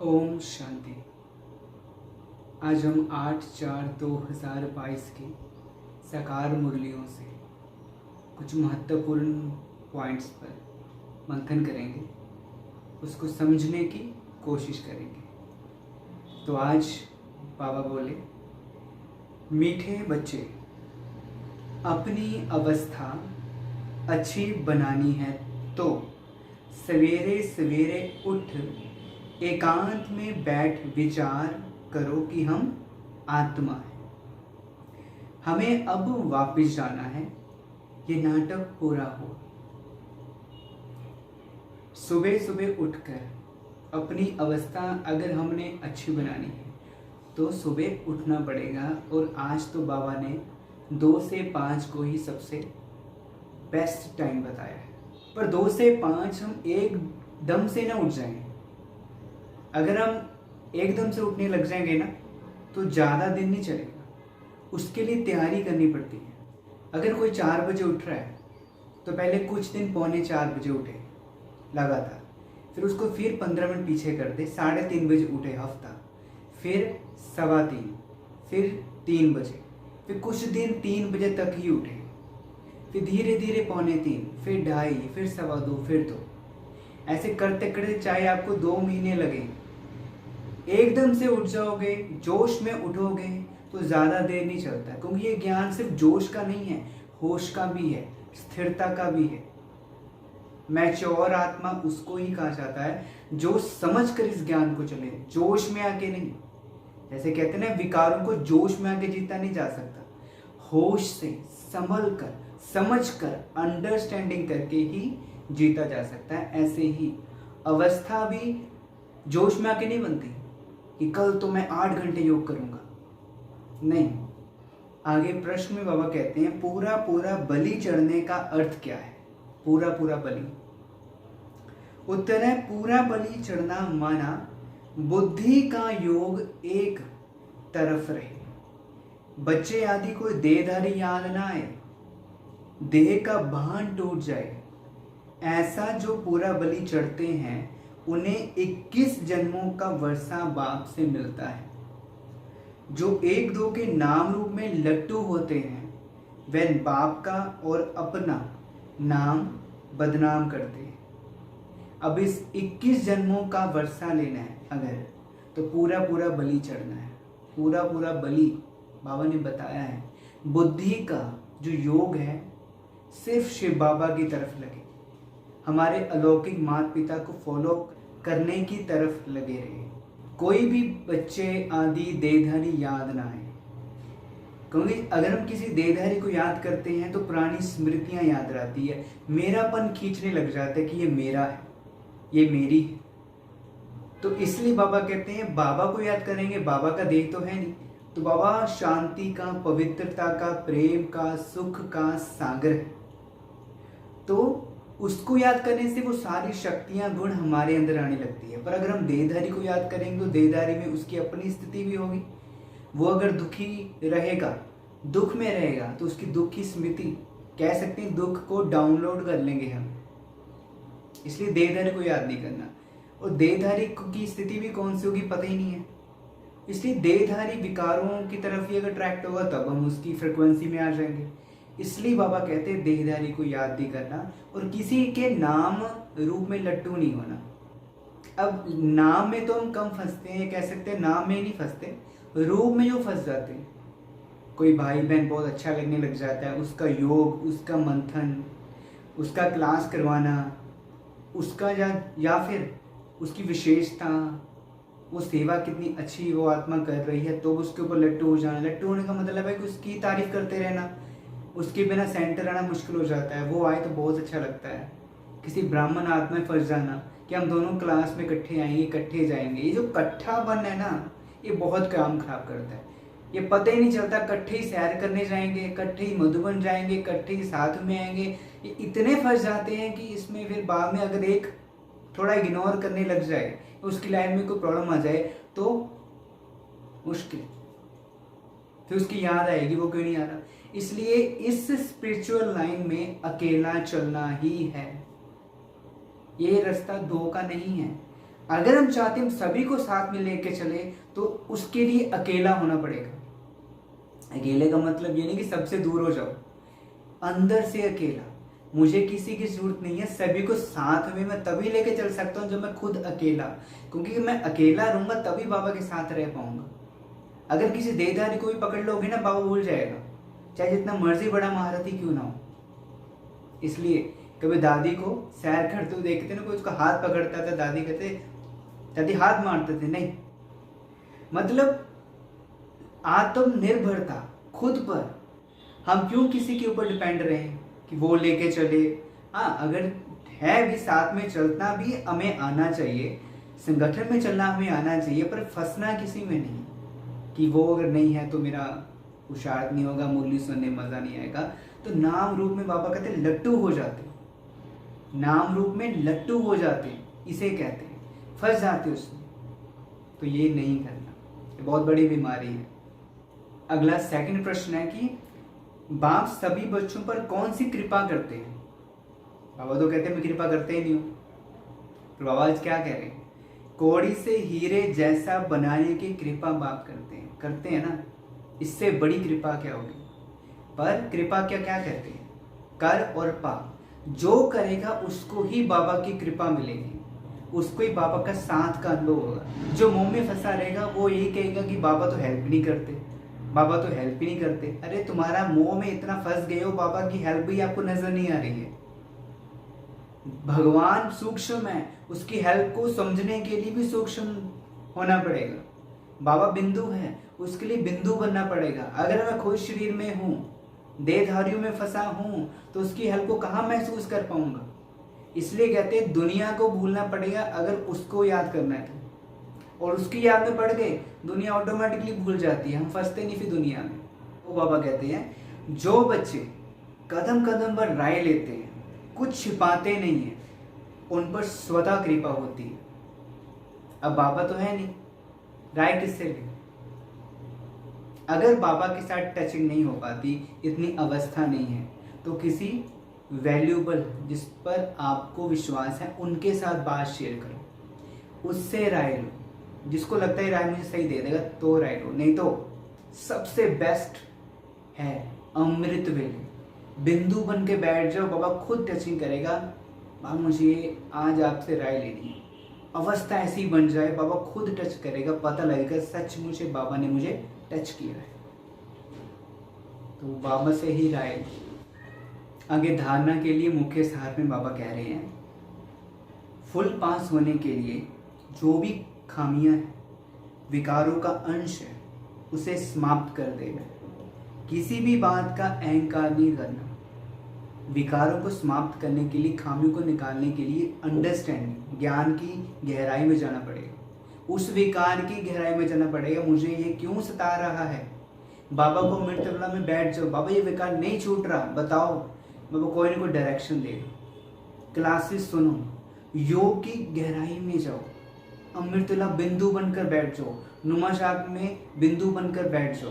ओम शांति। आज हम 8/4/2022 की साकार मुरलियों से कुछ महत्वपूर्ण पॉइंट्स पर मंथन करेंगे, उसको समझने की कोशिश करेंगे। तो आज बाबा बोले, मीठे बच्चे, अपनी अवस्था अच्छी बनानी है तो सवेरे सवेरे उठ एकांत में बैठ विचार करो कि हम आत्मा हैं। हमें अब वापस जाना है, ये नाटक पूरा हो। सुबह सुबह उठकर अपनी अवस्था अगर हमने अच्छी बनानी है तो सुबह उठना पड़ेगा। और आज तो बाबा ने 2 से 5 को ही सबसे बेस्ट टाइम बताया है, पर 2 से 5 हम एकदम से ना उठ जाएं। अगर हम एकदम से उठने लग जाएंगे ना तो ज़्यादा दिन नहीं चलेगा, उसके लिए तैयारी करनी पड़ती है। अगर कोई 4 बजे उठ रहा है तो पहले कुछ दिन 3:45 उठे लगातार, फिर उसको फिर 15 मिनट पीछे कर दे, 3:30 बजे उठे हफ्ता, फिर 3:15, फिर 3 बजे, फिर कुछ दिन 3 बजे तक ही उठे, फिर धीरे धीरे 3:45, फिर 2:30, फिर 2:15, फिर 2। ऐसे करते करते चाहे आपको 2 महीने लगे, एकदम से उठ जाओगे, जोश में उठोगे तो ज़्यादा देर नहीं चलता है। क्योंकि ये ज्ञान सिर्फ जोश का नहीं है, होश का भी है, स्थिरता का भी है। मैच्योर आत्मा उसको ही कहा जाता है जो समझ कर इस ज्ञान को चले, जोश में आके नहीं। जैसे कहते हैं ना, विकारों को जोश में आके जीता नहीं जा सकता, होश से संभल कर समझ कर अंडरस्टैंडिंग करके ही जीता जा सकता है। ऐसे ही अवस्था भी जोश में आके नहीं बनती कि कल तो मैं 8 घंटे योग करूंगा, नहीं। आगे प्रश्न में बाबा कहते हैं, पूरा पूरा बलि चढ़ने का अर्थ क्या है? पूरा पूरा बलि। उत्तर है, पूरा बलि चढ़ना माना बुद्धि का योग एक तरफ रहे, बच्चे आदि को देहधारी याद ना आए, देह का भान टूट जाए। ऐसा जो पूरा बलि चढ़ते हैं उन्हें 21 जन्मों का वर्षा बाप से मिलता है। जो 1-2 के नाम रूप में लट्टू होते हैं वह बाप का और अपना नाम बदनाम करते हैं। अब इस 21 जन्मों का वर्षा लेना है अगर, तो पूरा पूरा बलि चढ़ना है। पूरा पूरा बलि बाबा ने बताया है, बुद्धि का जो योग है सिर्फ शिव बाबा की तरफ लगे, हमारे अलौकिक माता पिता को फॉलो करने की तरफ लगे रहे। कोई भी बच्चे आदि देहधारी याद ना आए, क्योंकि अगर हम किसी देहधारी को याद करते हैं तो पुरानी स्मृतियां याद रहती है, मेरापन खींचने लग जाता है कि ये मेरा है, ये मेरी है। तो इसलिए बाबा कहते हैं, बाबा को याद करेंगे, बाबा का देह तो है नहीं, तो बाबा शांति का, पवित्रता का, प्रेम का, सुख का सागर है। तो उसको याद करने से वो सारी शक्तियां गुण हमारे अंदर आने लगती है। पर अगर हम देहधारी को याद करेंगे तो देहधारी में उसकी अपनी स्थिति भी होगी। वो अगर दुखी रहेगा, दुख में रहेगा, तो उसकी दुख की स्मृति, कह सकते हैं दुख को डाउनलोड कर लेंगे हम। इसलिए देहधारी को याद नहीं करना। और देहधारी की स्थिति भी कौन सी होगी पता ही नहीं है। इसलिए देहधारी विकारों की तरफ ही अगर अट्रैक्ट होगा तब हम उसकी फ्रिक्वेंसी में आ जाएंगे। इसलिए बाबा कहते हैं देहधारी को याद नहीं करना और किसी के नाम रूप में लट्टू नहीं होना। अब नाम में तो हम कम फंसते हैं, कह सकते हैं नाम में नहीं फंसते, रूप में जो फंस जाते हैं। कोई भाई बहन बहुत अच्छा लगने लग जाता है, उसका योग, उसका मंथन, उसका क्लास करवाना, उसका या फिर उसकी विशेषता, वो सेवा कितनी अच्छी वो आत्मा कर रही है, तो उसके ऊपर लट्टू हो जाना। लट्टू होने का मतलब है कि उसकी तारीफ करते रहना, उसके बिना सेंटर आना मुश्किल हो जाता है, वो आए तो बहुत अच्छा लगता है। किसी ब्राह्मण आत्मा में फंस जाना कि हम दोनों क्लास में इकट्ठे आएंगे, इकट्ठे जाएंगे, ये जो इकट्ठापन है ना, ये बहुत काम खराब करता है। ये पता ही नहीं चलता, इकट्ठे ही सैर करने जाएंगे, इकट्ठे ही मधुबन जाएंगे, इकट्ठे ही साथ में आएंगे, ये इतने फंस जाते हैं कि इसमें फिर बाद में अगर एक थोड़ा इग्नोर करने लग जाए, उसकी लाइफ में कोई प्रॉब्लम आ जाए तो मुश्किल, फिर उसकी याद आएगी वो क्यों नहीं आ रहा। इसलिए इस स्पिरिचुअल लाइन में अकेला चलना ही है, ये रास्ता 2 का नहीं है। अगर हम चाहते हैं हम सभी को साथ में लेके चले तो उसके लिए अकेला होना पड़ेगा। अकेले का मतलब ये नहीं कि सबसे दूर हो जाओ, अंदर से अकेला। मुझे किसी की जरूरत नहीं है, सभी को साथ में मैं तभी लेके चल सकता हूँ जब मैं खुद अकेला, क्योंकि मैं अकेला रहूंगा तभी बाबा के साथ रह पाऊंगा। अगर किसी देहधारी को भी पकड़ लोगे ना, बाबा भूल जाएगा, चाहे जितना मर्जी बड़ा महारथी क्यों ना हो। इसलिए कभी दादी को सैर करते हुए देखते ना, कोई उसका हाथ पकड़ता था, दादी कहते, दादी हाथ मारते थे, नहीं मतलब आत्मनिर्भरता खुद पर। हम क्यों किसी के ऊपर डिपेंड रहे कि वो लेके चले। हाँ, अगर है भी साथ में चलना भी हमें आना चाहिए, संगठन में चलना हमें आना चाहिए, पर फंसना किसी में नहीं कि वो अगर नहीं है तो मेरा पुरुषार्थ नहीं होगा, मुरली सुनने मजा नहीं आएगा। तो नाम रूप में बाबा कहते लट्टू हो जाते, नाम रूप में लट्टू हो जाते, इसे कहते हैं, फंस जाते उसमें। तो ये नहीं करना, ये बहुत बड़ी बीमारी है। अगला सेकंड प्रश्न है कि बाप सभी बच्चों पर कौन सी कृपा करते हैं। बाबा तो कहते हैं मैं कृपा करते ही नहीं हूं, तो बाबा आज क्या कह रहे हैं, कौड़ी से हीरे जैसा बनाने की कृपा बाप करते हैं ना, इससे बड़ी कृपा क्या होगी। पर कृपा क्या क्या कहते हैं, कर और पा, जो करेगा उसको ही बाबा की कृपा मिलेगी, उसको ही बाबा का साथ का अनुभव होगा। जो मुंह में फंसा रहेगा वो यही कहेगा कि बाबा तो हेल्प नहीं करते, बाबा तो हेल्प ही नहीं करते। अरे तुम्हारा मुंह में इतना फंस गए हो, बाबा की हेल्प भी आपको नजर नहीं आ रही है। भगवान सूक्ष्म है, उसकी हेल्प को समझने के लिए भी सूक्ष्म होना पड़ेगा। बाबा बिंदु है, उसके लिए बिंदु बनना पड़ेगा। अगर मैं खुद शरीर में हूं, देहधारियों में फंसा हूं, तो उसकी हेल्प को कहां महसूस कर पाऊंगा। इसलिए कहते हैं दुनिया को भूलना पड़ेगा अगर उसको याद करना है तो। और उसकी याद में पड़ गए, दुनिया ऑटोमेटिकली भूल जाती है, हम फंसते नहीं फिर दुनिया में। वो बाबा कहते हैं जो बच्चे कदम कदम पर राय लेते हैं, कुछ छिपाते नहीं है, उन पर स्वतः कृपा होती है। अब बाबा तो है नहीं, राय किससे ले। अगर बाबा के साथ टचिंग नहीं हो पाती, इतनी अवस्था नहीं है, तो किसी वैल्यूबल जिस पर आपको विश्वास है उनके साथ बात शेयर करो, उससे राय लो। जिसको लगता है राय मुझे सही दे देगा तो राय लो, नहीं तो सबसे बेस्ट है अमृत वेले, बिंदु बन के बैठ जाओ, बाबा खुद टचिंग करेगा। बाबा मुझे आज आपसे राय लेनी है, अवस्था ऐसी बन जाए, बाबा खुद टच करेगा, पता लगेगा सचमुच बाबा ने मुझे टच किया है। तो बाबा से ही राय। आगे धारणा के लिए मुख्य सार में बाबा कह रहे हैं, फुल पास होने के लिए जो भी खामियां हैं, विकारों का अंश है, उसे समाप्त कर देगा। किसी भी बात का अहंकार नहीं करना। विकारों को समाप्त करने के लिए, खामियों को निकालने के लिए अंडरस्टैंडिंग, ज्ञान की गहराई में जाना पड़ेगा। उस विकार की गहराई में जाना पड़ेगा, मुझे ये क्यों सता रहा है। बाबा को अमृतवेला में बैठ जाओ, बाबा ये विकार नहीं छूट रहा, बताओ। बाबा कोई ना कोई डायरेक्शन दे दो, क्लासेस सुनो, योग की गहराई में जाओ, अमृतवेला बिंदु बनकर बैठ जाओ, नुमा शाख में बिंदु बनकर बैठ जाओ।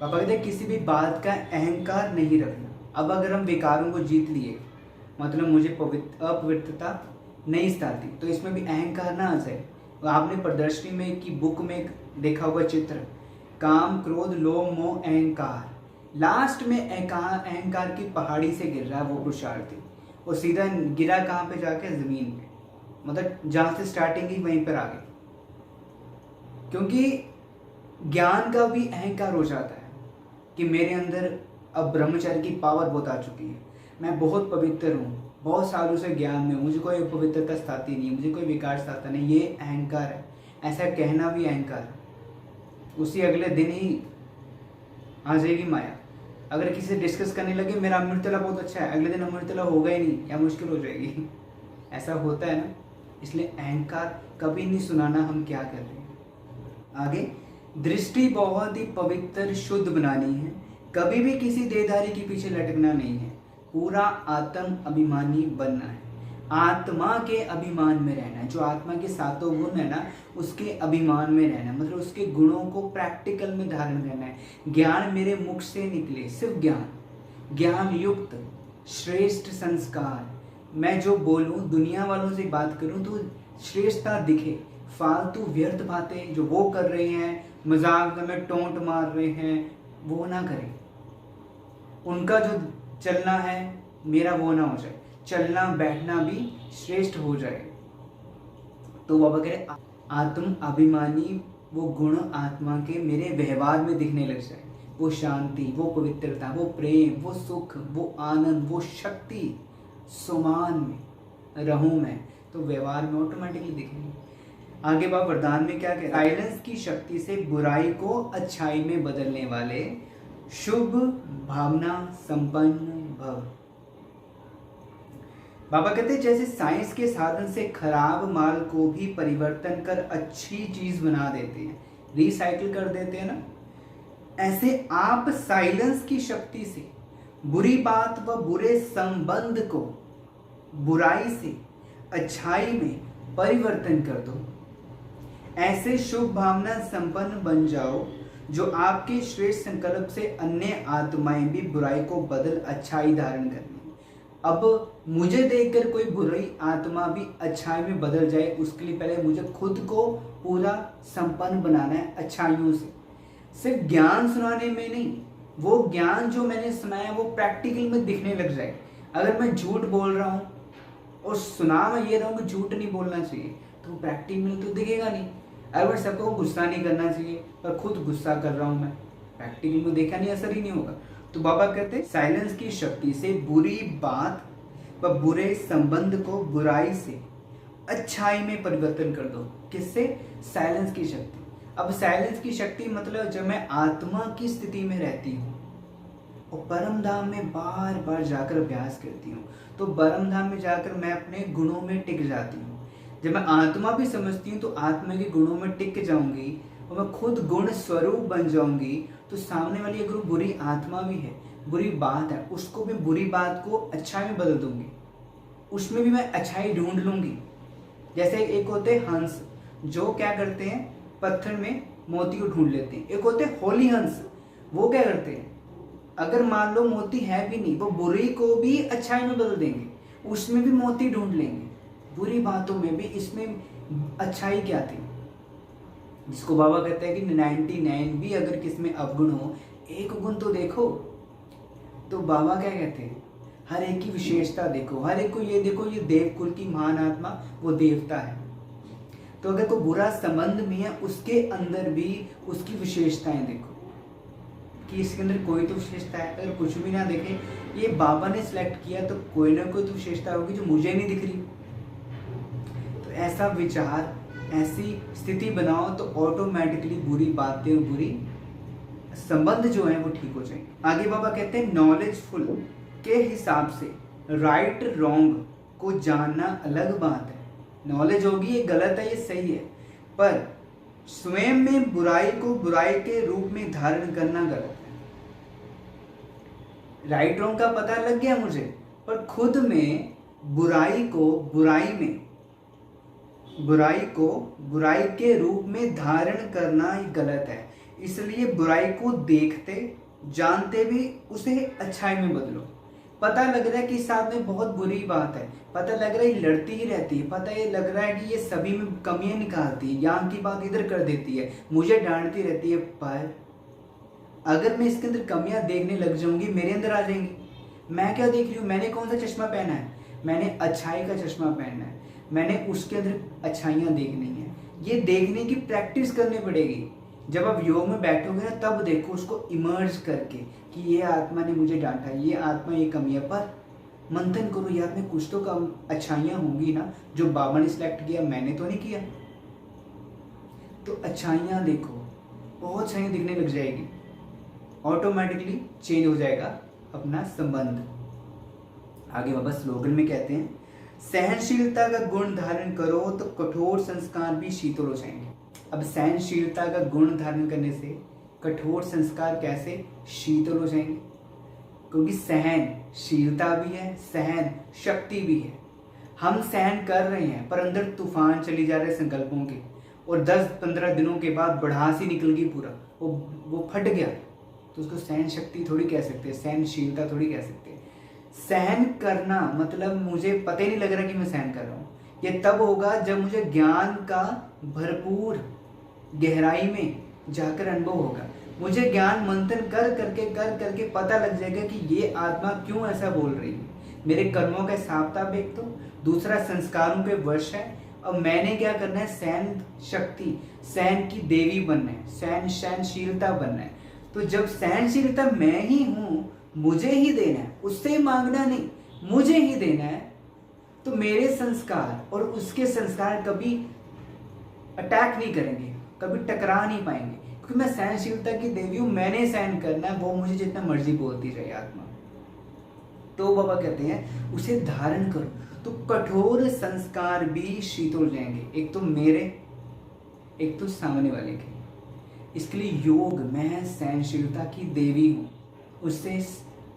पापा कहते हैं किसी भी बात का अहंकार नहीं रखना। अब अगर हम विकारों को जीत लिए, मतलब मुझे अपवित्रता नहीं सताती, तो इसमें भी अहंकार ना आ जाए। आपने प्रदर्शनी में की बुक में देखा होगा चित्र, काम क्रोध लोभ मोह अहंकार, लास्ट में अहंकार की पहाड़ी से गिर रहा है वो पुरुषार्थी, और सीधा गिरा कहाँ पे जाके, जमीन पे, मतलब जहाँ से स्टार्टिंग ही वहीं पर आ गई। क्योंकि ज्ञान का भी अहंकार हो जाता है कि मेरे अंदर अब ब्रह्मचर्य की पावर बहुत आ चुकी है, मैं बहुत पवित्र हूँ, बहुत सालों से ज्ञान में हूँ, मुझे कोई पवित्रता सताती नहीं, मुझे कोई विकार सताता नहीं। ये अहंकार है, ऐसा कहना भी अहंकार है। उसी अगले दिन ही आ जाएगी माया। अगर किसी से डिस्कस करने लगे मेरा अमृतवेला बहुत अच्छा है, अगले दिन अमृतवेला होगा ही नहीं या मुश्किल हो जाएगी। ऐसा होता है ना। इसलिए अहंकार कभी नहीं सुनाना हम क्या कर रहे हैं। आगे दृष्टि बहुत ही पवित्र शुद्ध बनानी है, कभी भी किसी देहधारी के पीछे लटकना नहीं है, पूरा आत्म अभिमानी बनना है, आत्मा के अभिमान में रहना है। जो आत्मा के सातों गुण है ना, उसके अभिमान में रहना है, मतलब उसके गुणों को प्रैक्टिकल में धारण करना है। ज्ञान मेरे मुख से निकले, सिर्फ ज्ञान, ज्ञान युक्त श्रेष्ठ संस्कार। मैं जो बोलूं, दुनिया वालों से बात करूं, तो श्रेष्ठता दिखे। फालतू व्यर्थ बातें जो वो कर रहे हैं, मजाक में टोंट मार रहे हैं, वो ना करें। उनका जो चलना है मेरा वो ना हो जाए, चलना बैठना भी श्रेष्ठ हो जाए। तो बाबा कह रहे आत्म अभिमानी वो गुण आत्मा के मेरे व्यवहार में दिखने लग जाए। वो शांति, वो पवित्रता, वो प्रेम, वो सुख, वो आनंद, वो शक्ति सुमान में रहूं मैं, तो व्यवहार में ऑटोमेटिकली दिखेंगे। आगे बाबा वरदान में क्या कह रहे हैं? साइलेंस की शक्ति से बुराई को अच्छाई में बदलने वाले शुभ भावना संपन्न भव। बाबा कहते हैं जैसे साइंस के साधन से खराब माल को भी परिवर्तन कर अच्छी चीज बना देते हैं, रिसाइकिल कर देते हैं ना, ऐसे आप साइलेंस की शक्ति से बुरी बात व बुरे संबंध को बुराई से अच्छाई में परिवर्तन कर दो। ऐसे शुभ भावना संपन्न बन जाओ जो आपके श्रेष्ठ संकल्प से अन्य आत्माएं भी बुराई को बदल अच्छाई धारण करनी। अब मुझे देखकर कोई बुरी आत्मा भी अच्छाई में बदल जाए, उसके लिए पहले मुझे खुद को पूरा संपन्न बनाना है अच्छाइयों से। सिर्फ ज्ञान सुनाने में नहीं, वो ज्ञान जो मैंने सुनाया वो प्रैक्टिकल में दिखने लग जाए। अगर मैं झूठ बोल रहा हूँ और सुना मैं ये रहा हूँ कि झूठ नहीं बोलना चाहिए, तो प्रैक्टिकल में तो दिखेगा नहीं। अगर मैं सबको गुस्सा नहीं करना चाहिए पर खुद गुस्सा कर रहा हूँ मैं, प्रैक्टिकल में देखा नहीं, असर ही नहीं होगा। तो बाबा कहते हैं साइलेंस की शक्ति से बुरी बात व बुरे संबंध को बुराई से अच्छाई में परिवर्तन कर दो। किससे? साइलेंस की शक्ति। अब साइलेंस की शक्ति मतलब जब मैं आत्मा की स्थिति में रहती हूँ और परम धाम में बार बार जाकर अभ्यास करती हूँ, तो परम धाम में जाकर मैं अपने गुणों में टिक जाती हूँ। जब मैं आत्मा भी समझती हूँ तो आत्मा के गुणों में टिक जाऊंगी और मैं खुद गुण स्वरूप बन जाऊंगी। तो सामने वाली अगर बुरी आत्मा भी है, बुरी बात है, उसको भी बुरी बात को अच्छाई में बदल दूंगी, उसमें भी मैं अच्छाई ढूंढ लूंगी। जैसे एक होते हंस जो क्या करते हैं, पत्थर में मोती को ढूंढ लेते हैं। एक होते होली हंस, वो क्या करते हैं, अगर मान लो मोती है भी नहीं, वो बुरी को भी अच्छाई में बदल देंगे, उसमें भी मोती ढूंढ लेंगे। बुरी बातों में भी इसमें अच्छाई क्या थी, जिसको बाबा कहते हैं कि 99 भी अगर किसमें अवगुण हो, एक गुण तो देखो। तो बाबा क्या कहते हैं, हर एक की विशेषता देखो, हर एक को ये देखो, ये देवकुल की महान आत्मा, वो देवता है। तो अगर कोई बुरा संबंध में है, उसके अंदर भी उसकी विशेषताएं देखो कि इसके अंदर कोई तो विशेषता है। अगर कुछ भी ना देखे, ये बाबा ने सिलेक्ट किया तो कोई ना कोई तो विशेषता होगी जो मुझे नहीं दिख रही। तो ऐसा विचार, ऐसी स्थिति बनाओ तो ऑटोमेटिकली बुरी बातें और बुरी संबंध जो है वो ठीक हो जाएंगे। आगे बाबा कहते हैं नॉलेजफुल के हिसाब से राइट रॉन्ग को जानना अलग बात है। नॉलेज होगी ये गलत है ये सही है, पर स्वयं में बुराई को बुराई के रूप में धारण करना गलत है। राइट रॉन्ग का पता लग गया मुझे, पर खुद में बुराई को बुराई के रूप में धारण करना ही गलत है। इसलिए बुराई को देखते जानते भी उसे अच्छाई में बदलो। पता लग रहा है कि साथ में बहुत बुरी बात है, पता लग रहा है लड़ती ही रहती है, पता ये लग रहा है कि ये सभी में कमियां निकालती है, यहाँ की बात इधर कर देती है, मुझे डांटती रहती है, पर अगर मैं इसके अंदर कमियां देखने लग जाऊंगी, मेरे अंदर आ जाएंगी। मैं क्या देख रही हूँ, मैंने कौन सा चश्मा पहना है, मैंने अच्छाई का चश्मा पहनना है, मैंने उसके अंदर अच्छाइयाँ देखनी है। ये देखने की प्रैक्टिस करनी पड़ेगी। जब आप योग में बैठोगे ना, तब देखो उसको इमर्ज करके कि ये आत्मा ने मुझे डांटा, ये आत्मा ये कमी है, पर मंथन करो, याद में कुछ तो कम अच्छाइयाँ होंगी ना जो बाबा ने सिलेक्ट किया, मैंने तो नहीं किया। तो अच्छाइयाँ देखो, बहुत अच्छाइयाँ दिखने लग जाएगी, ऑटोमेटिकली चेंज हो जाएगा अपना संबंध। आगे बाबा स्लोगन में कहते हैं सहनशीलता का गुण धारण करो तो कठोर संस्कार भी शीतल हो जाएंगे। अब सहनशीलता का गुण धारण करने से कठोर संस्कार कैसे शीतल हो जाएंगे, क्योंकि सहनशीलता भी है, सहन शक्ति भी है। हम सहन कर रहे हैं पर अंदर तूफान चली जा रहे हैं संकल्पों के, और 10-15 दिनों के बाद बढ़ास ही निकल गई, पूरा वो फट गया, तो उसको सहन शक्ति थोड़ी कह सकते हैं, सहनशीलता थोड़ी कह सकते हैं। सहन करना मतलब मुझे पता ही नहीं लग रहा कि मैं सहन कर रहा हूँ, ये तब होगा जब मुझे ज्ञान का भरपूर गहराई में जाकर अनुभव होगा। मुझे ज्ञान मंथन कर करके पता लग जाएगा कि ये आत्मा क्यों ऐसा बोल रही है। मेरे कर्मों का हिसाब किताब एक तो, दूसरा संस्कारों के वश है, और मैंने क्या करना है, सहन शक्ति, सहन की देवी बनना है, सहनशीलता बनना है। तो जब सहनशीलता मैं ही हूं, मुझे ही देना है, उससे मांगना नहीं, मुझे ही देना है, तो मेरे संस्कार और उसके संस्कार कभी अटैक नहीं करेंगे, कभी टकरा नहीं पाएंगे, क्योंकि मैं सहनशीलता की देवी हूं, मैंने सहन करना है, वो मुझे जितना मर्जी बोलती रहे आत्मा। तो बाबा कहते हैं उसे धारण करो, तो कठोर संस्कार भी शीतल हो जाएंगे, एक तो मेरे, एक तो सामने वाले के। इसके लिए योग, मैं सहनशीलता की देवी हूं, उससे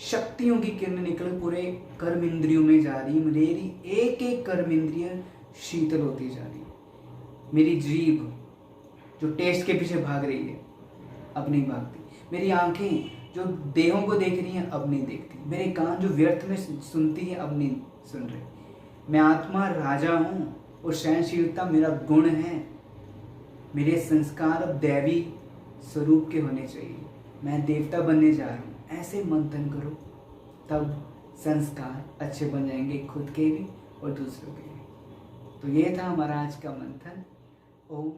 शक्तियों की किरण निकल पूरे कर्म इंद्रियों में जा रही है, मेरी एक एक कर्म इंद्रिय शीतल होती जा रही है। मेरी जीभ जो टेस्ट के पीछे भाग रही है अब नहीं भागती, मेरी आंखें जो देहों को देख रही हैं अब नहीं देखती, मेरे कान जो व्यर्थ में सुनती है अब नहीं सुन रहे। मैं आत्मा राजा हूँ और सहनशीलता मेरा गुण है। मेरे संस्कार अब दैवी स्वरूप के होने चाहिए, मैं देवता बनने जा रहा हूँ। ऐसे मंथन करो, तब संस्कार अच्छे बन जाएंगे, खुद के भी और दूसरों के भी। तो ये था हमारा आज का मंथन। ओम